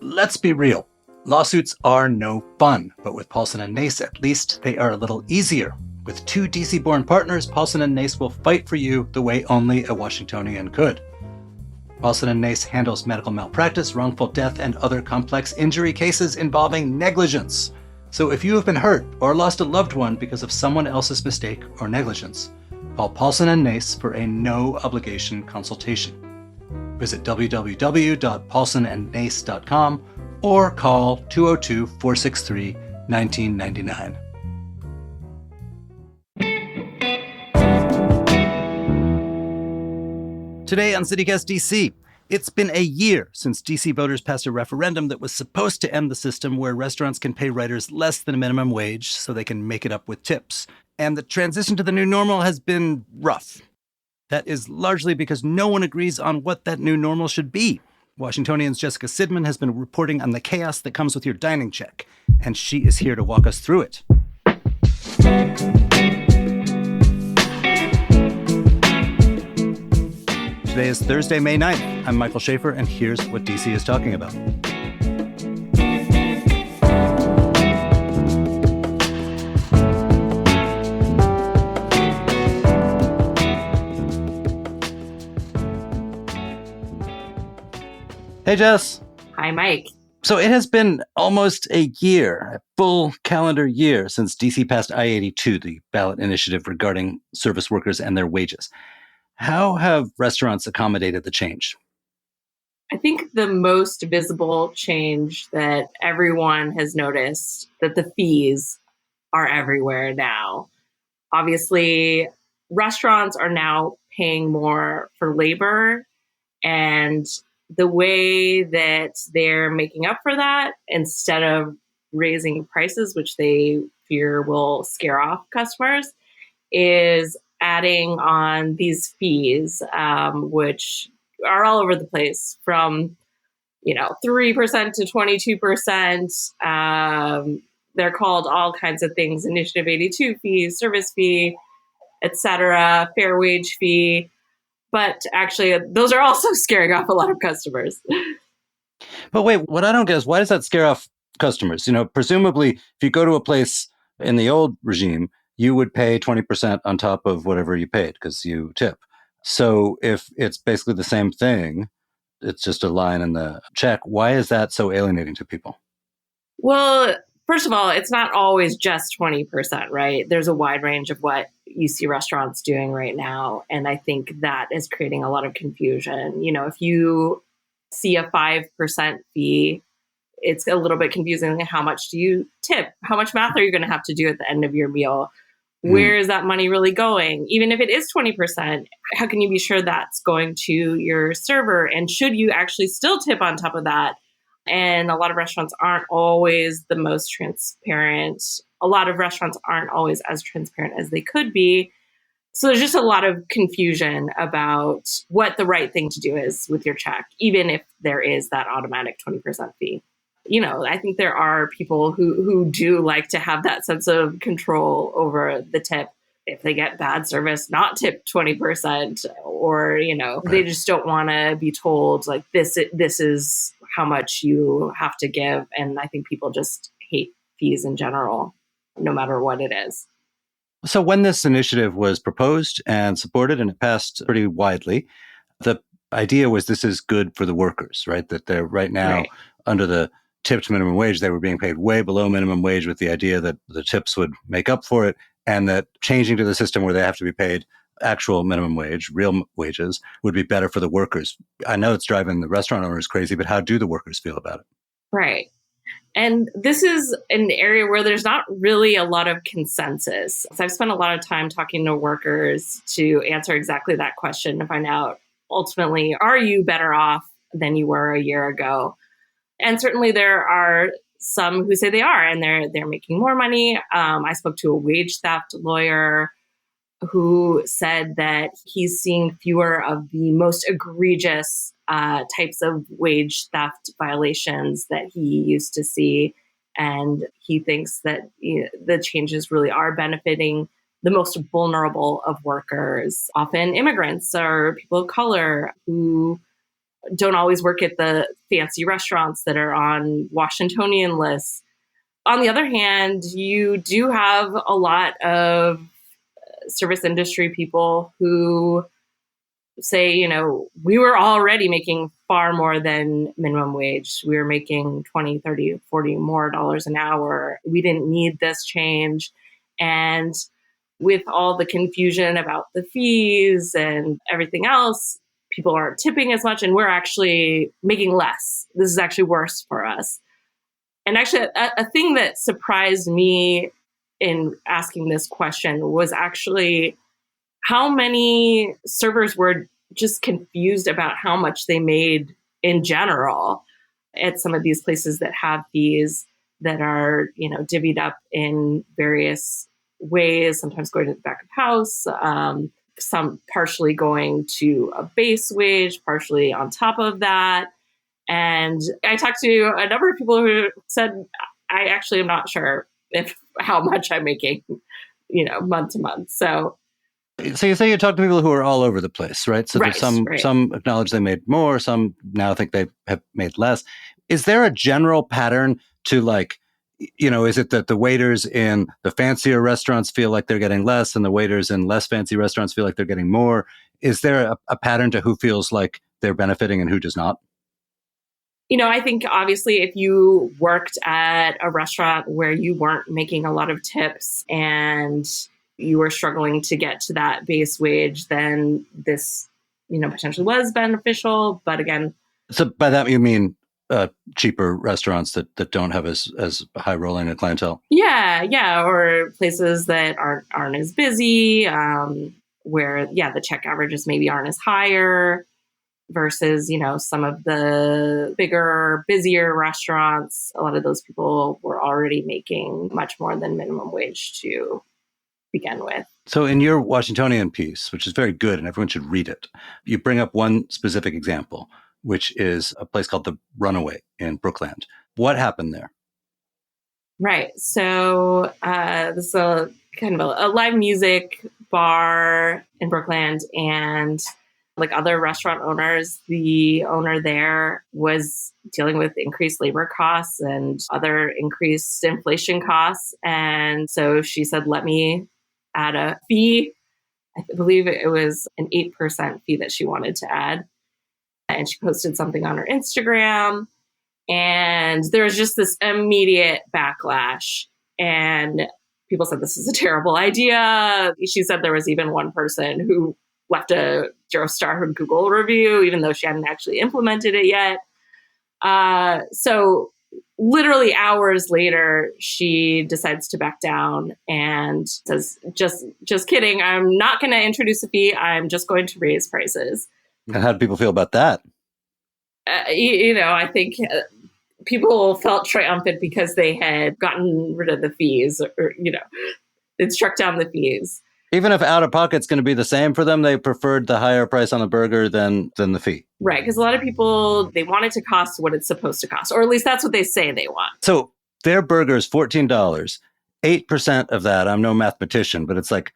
Let's be real. Lawsuits are no fun, but with Paulson & Nace, at least they are a little easier. With two DC-born partners, Paulson & Nace will fight for you the way only a Washingtonian could. Paulson & Nace handles medical malpractice, wrongful death, and other complex injury cases involving negligence. So if you have been hurt or lost a loved one because of someone else's mistake or negligence, call Paulson & Nace for a no-obligation consultation. Visit www.paulsonandnace.com or call 202-463-1999. Today on CityCast DC, it's been a year since DC voters passed a referendum that was supposed to end the system where restaurants can pay writers less than a minimum wage so they can make it up with tips. And the transition to the new normal has been rough. That is largely because no one agrees on what that new normal should be. Washingtonian's Jessica Sidman has been reporting on the chaos that comes with your dining check, and she is here to walk us through it. Today is Thursday, May 9th. I'm Michael Schaefer, and here's what DC is talking about. Hey, Jess. Hi, Mike. So it has been almost a year, a full calendar year, since DC passed I-82, the ballot initiative regarding service workers and their wages. How have restaurants accommodated the change? I think the most visible change that everyone has noticed that the fees are everywhere now. Obviously, restaurants are now paying more for labor, and the way that they're making up for that, instead of raising prices, which they fear will scare off customers, is adding on these fees, which are all over the place, from 3% to 22%. They're called all kinds of things: Initiative 82 fees, service fee, etc., fair wage fee. But actually, those are also scaring off a lot of customers. But wait, what I don't get is, why does that scare off customers? Presumably, if you go to a place in the old regime, you would pay 20% on top of whatever you paid because you tip. So if it's basically the same thing, it's just a line in the check, why is that so alienating to people? Well, first of all, it's not always just 20%, right? There's a wide range of what you see restaurants doing right now. And I think that is creating a lot of confusion. If you see a 5% fee, it's a little bit confusing. How much do you tip? How much math are you going to have to do at the end of your meal? Where is that money really going? Even if it is 20%, how can you be sure that's going to your server? And should you actually still tip on top of that? And a lot of restaurants aren't always the most transparent. A lot of restaurants aren't always as transparent as they could be. So there's just a lot of confusion about what the right thing to do is with your check, even if there is that automatic 20% fee. I think there are people who do like to have that sense of control over the tip. If they get bad service, not tip 20%, or, they just don't want to be told like this is how much you have to give. And I think people just hate fees in general, no matter what it is. So when this initiative was proposed and supported, and it passed pretty widely, the idea was this is good for the workers, right? That they're right now under the tipped minimum wage. They were being paid way below minimum wage, with the idea that the tips would make up for it, and that changing to the system where they have to be paid actual minimum wage, real wages, would be better for the workers. I know it's driving the restaurant owners crazy, but how do the workers feel about it? Right. And this is an area where there's not really a lot of consensus. So I've spent a lot of time talking to workers to answer exactly that question, to find out, ultimately, are you better off than you were a year ago? And certainly there are some who say they are, and they're making more money. I spoke to a wage theft lawyer who said that he's seeing fewer of the most egregious types of wage theft violations that he used to see. And he thinks that the changes really are benefiting the most vulnerable of workers, often immigrants or people of color, who don't always work at the fancy restaurants that are on Washingtonian lists. On the other hand, you do have a lot of service industry people who say, we were already making far more than minimum wage. We were making 20, 30, 40 more dollars an hour. We didn't need this change. And with all the confusion about the fees and everything else, people aren't tipping as much and we're actually making less. This is actually worse for us. And actually, a thing that surprised me in asking this question was actually how many servers were just confused about how much they made in general at some of these places that have fees that are, divvied up in various ways, sometimes going to the back of house, some partially going to a base wage, partially on top of that. And I talked to a number of people who said, I actually am not sure how much I'm making, month to month. So you say you talk to people who are all over the place, right? So there's some acknowledge they made more, some now think they have made less. Is there a general pattern to is it that the waiters in the fancier restaurants feel like they're getting less and the waiters in less fancy restaurants feel like they're getting more? Is there a pattern to who feels like they're benefiting and who does not? I think obviously if you worked at a restaurant where you weren't making a lot of tips and you were struggling to get to that base wage, then this, potentially was beneficial. But again, so by that you mean cheaper restaurants that don't have as high rolling a clientele? Yeah, or places that aren't as busy, where the check averages maybe aren't as higher versus some of the bigger, busier restaurants. A lot of those people were already making much more than minimum wage to begin with. So in your Washingtonian piece, which is very good and everyone should read it, you bring up one specific example, which is a place called the Runaway in Brookland. What happened there? Right. So this is a kind of a live music bar in Brookland, and like other restaurant owners, the owner there was dealing with increased labor costs and other increased inflation costs. And so she said, let me add a fee. I believe it was an 8% fee that she wanted to add. And she posted something on her Instagram. And there was just this immediate backlash. And people said, this is a terrible idea. She said there was even one person who left a 0-star Google review, even though she hadn't actually implemented it yet. So literally hours later, she decides to back down and says, just kidding. I'm not going to introduce a fee. I'm just going to raise prices. And how do people feel about that? I think people felt triumphant because they had gotten rid of the fees or it struck down the fees. Even if out of pocket's going to be the same for them, they preferred the higher price on the burger than the fee. Right, because a lot of people, they want it to cost what it's supposed to cost, or at least that's what they say they want. So their burger is $14. 8% of that, I'm no mathematician, but it's like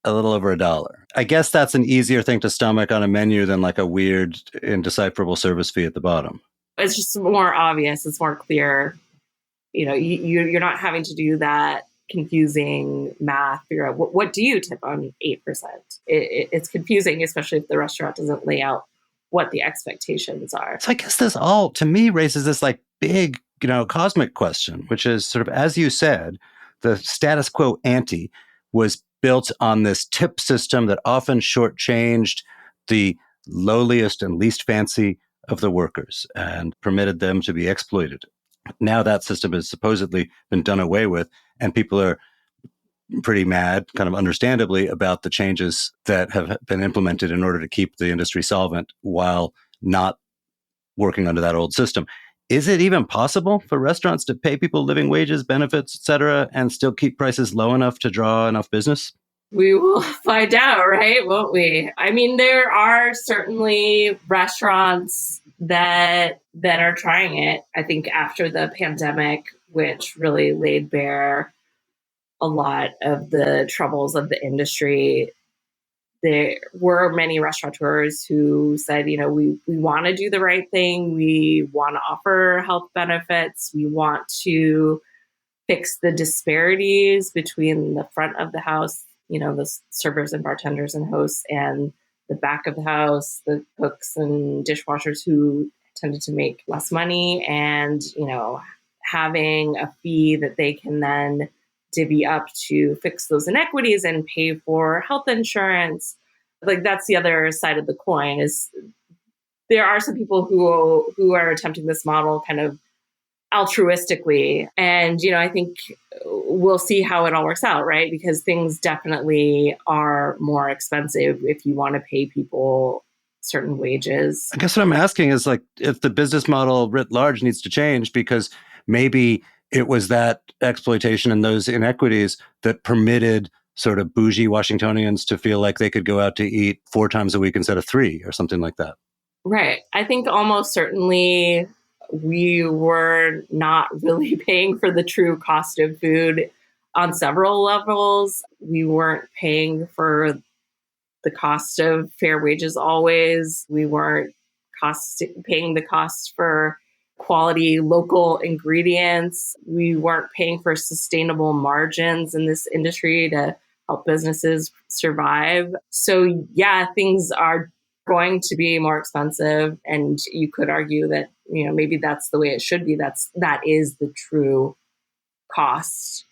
a little over $1. I guess that's an easier thing to stomach on a menu than like a weird, indecipherable service fee at the bottom. It's just more obvious. It's more clear. You're not having to do that confusing math, figure out what do you tip on 8%. It's confusing, especially if the restaurant doesn't lay out what the expectations are. So I guess this all, to me, raises this like big, cosmic question, which is sort of, as you said, the status quo ante was built on this tip system that often shortchanged the lowliest and least fancy of the workers and permitted them to be exploited. Now that system has supposedly been done away with, and people are pretty mad, kind of understandably, about the changes that have been implemented in order to keep the industry solvent while not working under that old system. Is it even possible for restaurants to pay people living wages, benefits, et cetera, and still keep prices low enough to draw enough business? We will find out, right? Won't we? I mean, there are certainly restaurants that are trying it. I think after the pandemic, which really laid bare a lot of the troubles of the industry, there were many restaurateurs who said, we want to do the right thing. We want to offer health benefits. We want to fix the disparities between the front of the house, the servers and bartenders and hosts, and the back of the house, the cooks and dishwashers who tended to make less money, and, having a fee that they can then divvy up to fix those inequities and pay for health insurance. Like, that's the other side of the coin. Is there are some people who are attempting this model kind of altruistically, and I think we'll see how it all works out, right? Because things definitely are more expensive if you want to pay people certain wages. I guess what I'm asking is, like, if the business model writ large needs to change, because maybe it was that exploitation and those inequities that permitted sort of bougie Washingtonians to feel like they could go out to eat 4 times a week instead of 3 or something like that. Right. I think almost certainly we were not really paying for the true cost of food on several levels. We weren't paying for the cost of fair wages always. We weren't paying the cost for quality local ingredients. We weren't paying for sustainable margins in this industry to help businesses survive. So yeah, things are going to be more expensive, and you could argue that maybe that's the way it should be. That is the true cost.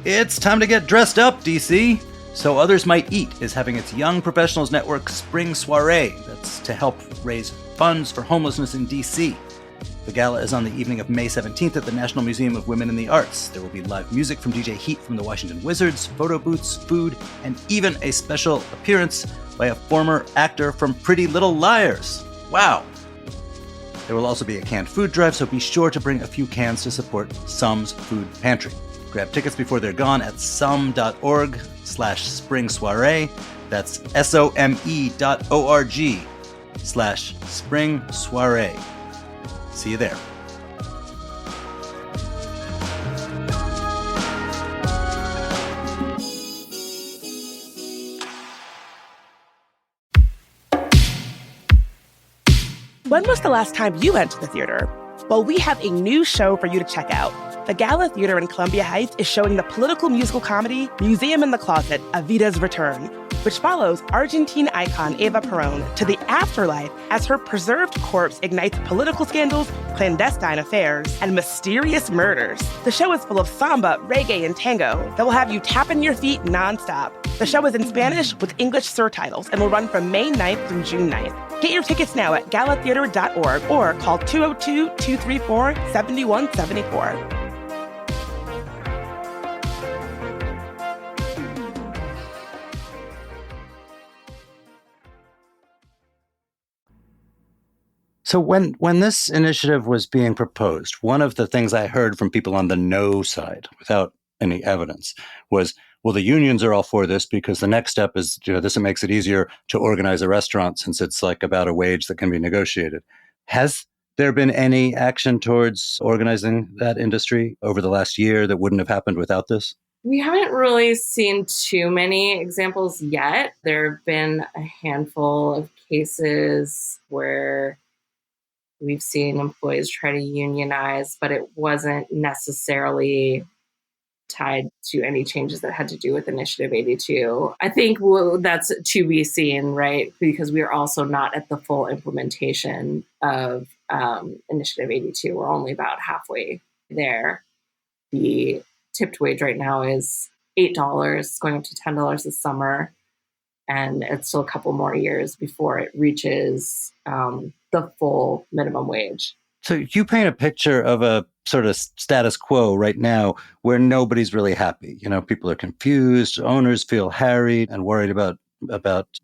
It's time to get dressed up, DC. So Others Might Eat is having its Young Professionals Network Spring Soiree. That's to help raise funds for homelessness in DC. The gala is on the evening of May 17th at the National Museum of Women in the Arts. There will be live music from DJ Heat from the Washington Wizards, photo booths, food, and even a special appearance by a former actor from Pretty Little Liars. Wow! There will also be a canned food drive, so be sure to bring a few cans to support Sum's Food Pantry. Grab tickets before they're gone at some.org/spring soiree. That's some.org/spring soiree. See you there. When was the last time you went to the theater? Well, we have a new show for you to check out. The Gala Theater in Columbia Heights is showing the political musical comedy Museum in the Closet, Evita's Return, which follows Argentine icon Eva Perón to the afterlife as her preserved corpse ignites political scandals, clandestine affairs, and mysterious murders. The show is full of samba, reggae, and tango that will have you tapping your feet nonstop. The show is in Spanish with English surtitles and will run from May 9th through June 9th. Get your tickets now at galatheater.org or call 202-234-7174. So when this initiative was being proposed, one of the things I heard from people on the no side, without any evidence, was, well, the unions are all for this because the next step is, this makes it easier to organize a restaurant since it's like about a wage that can be negotiated. Has there been any action towards organizing that industry over the last year that wouldn't have happened without this? We haven't really seen too many examples yet. There have been a handful of cases where we've seen employees try to unionize, but it wasn't necessarily tied to any changes that had to do with Initiative 82. I think that's to be seen, right? Because we are also not at the full implementation of Initiative 82. We're only about halfway there. The tipped wage right now is $8, going up to $10 this summer. And it's still a couple more years before it reaches the full minimum wage. So you paint a picture of a sort of status quo right now where nobody's really happy. People are confused, owners feel harried and worried about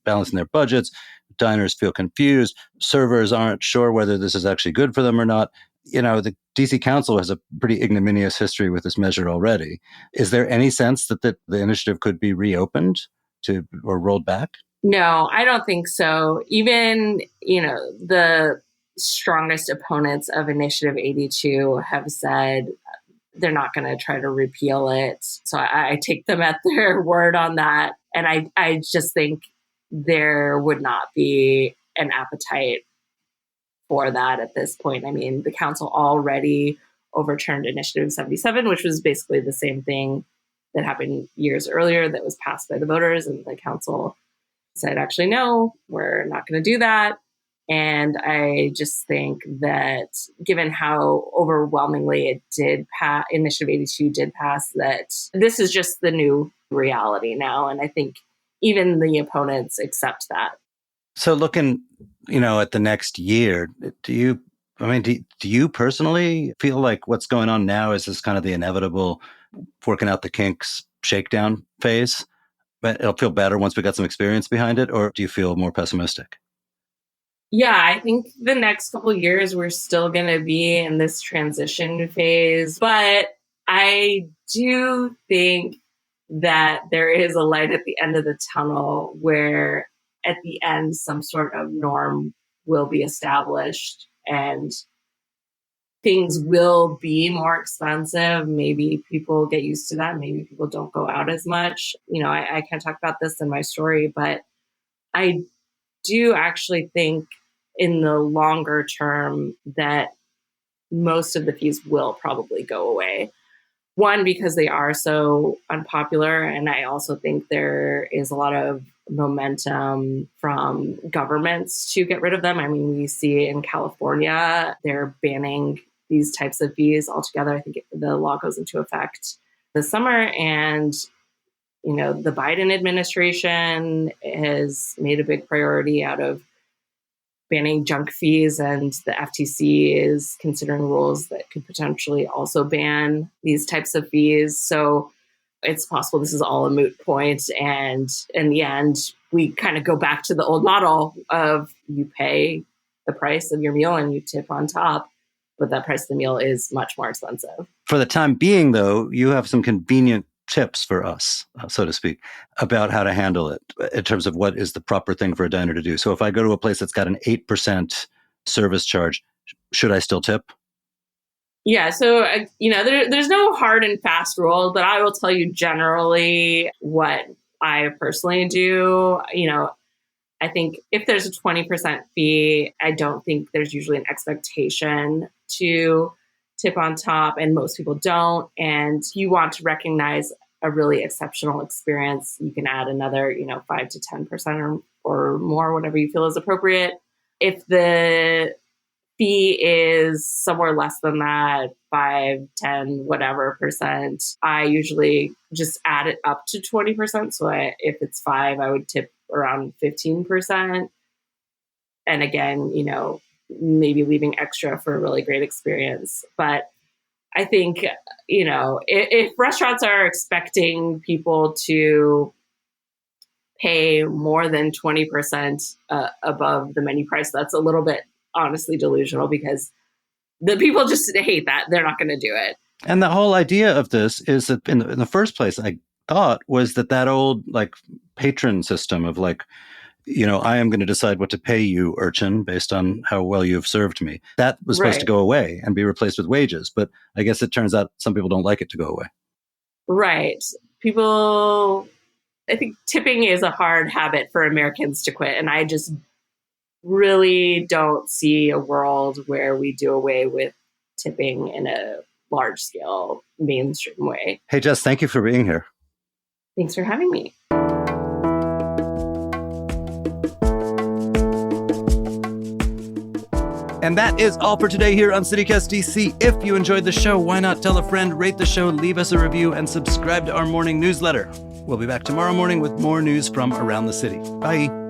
balancing their budgets, diners feel confused, servers aren't sure whether this is actually good for them or not. The DC Council has a pretty ignominious history with this measure already. Is there any sense that the initiative could be reopened or rolled back? No, I don't think so. Even, the strongest opponents of Initiative 82 have said they're not going to try to repeal it. So I take them at their word on that. And I just think there would not be an appetite for that at this point. I mean, the council already overturned Initiative 77, which was basically the same thing that happened years earlier that was passed by the voters. And the council said, actually, no, we're not going to do that. And I just think that given how overwhelmingly it did pass, Initiative 82 did pass, that this is just the new reality now. And I think even the opponents accept that. So looking, at the next year, do you personally feel like what's going on now is this kind of the inevitable working out the kinks shakedown phase? But it'll feel better once we got some experience behind it, or do you feel more pessimistic? Yeah, I think the next couple of years, we're still going to be in this transition phase. But I do think that there is a light at the end of the tunnel where at the end, some sort of norm will be established and things will be more expensive. Maybe people get used to that. Maybe people don't go out as much. I can't talk about this in my story, but I do actually think in the longer term that most of the fees will probably go away. One, because they are so unpopular. And I also think there is a lot of momentum from governments to get rid of them. I mean, we see in California, they're banning these types of fees altogether. I think the law goes into effect this summer. And the Biden administration has made a big priority out of banning junk fees, and the FTC is considering rules that could potentially also ban these types of fees. So it's possible this is all a moot point. And in the end, we kind of go back to the old model of you pay the price of your meal and you tip on top, but that price of the meal is much more expensive. For the time being, though, you have some convenient tips for us, so to speak, about how to handle it in terms of what is the proper thing for a diner to do. So if I go to a place that's got an 8% service charge, should I still tip? Yeah. So, there's no hard and fast rule, but I will tell you generally what I personally do. I think if there's a 20% fee, I don't think there's usually an expectation to tip on top, and most people don't. And you want to recognize a really exceptional experience, you can add another, 5 to 10% or more, whatever you feel is appropriate. If the fee is somewhere less than that, 5, 10, whatever percent, I usually just add it up to 20%. So if it's 5, I would tip around 15%. And again, maybe leaving extra for a really great experience. But I think, if restaurants are expecting people to pay more than 20% above the menu price, that's a little bit honestly delusional, because the people just hate that. They're not going to do it. And the whole idea of this is that in the first place, I thought was that old patron system of I am going to decide what to pay you, urchin, based on how well you've served me. That was supposed to go away and be replaced with wages. But I guess it turns out some people don't like it to go away. Right. I think tipping is a hard habit for Americans to quit. And I just really don't see a world where we do away with tipping in a large scale mainstream way. Hey, Jess, thank you for being here. Thanks for having me. And that is all for today here on CityCast DC. If you enjoyed the show, why not tell a friend, rate the show, leave us a review, and subscribe to our morning newsletter. We'll be back tomorrow morning with more news from around the city. Bye.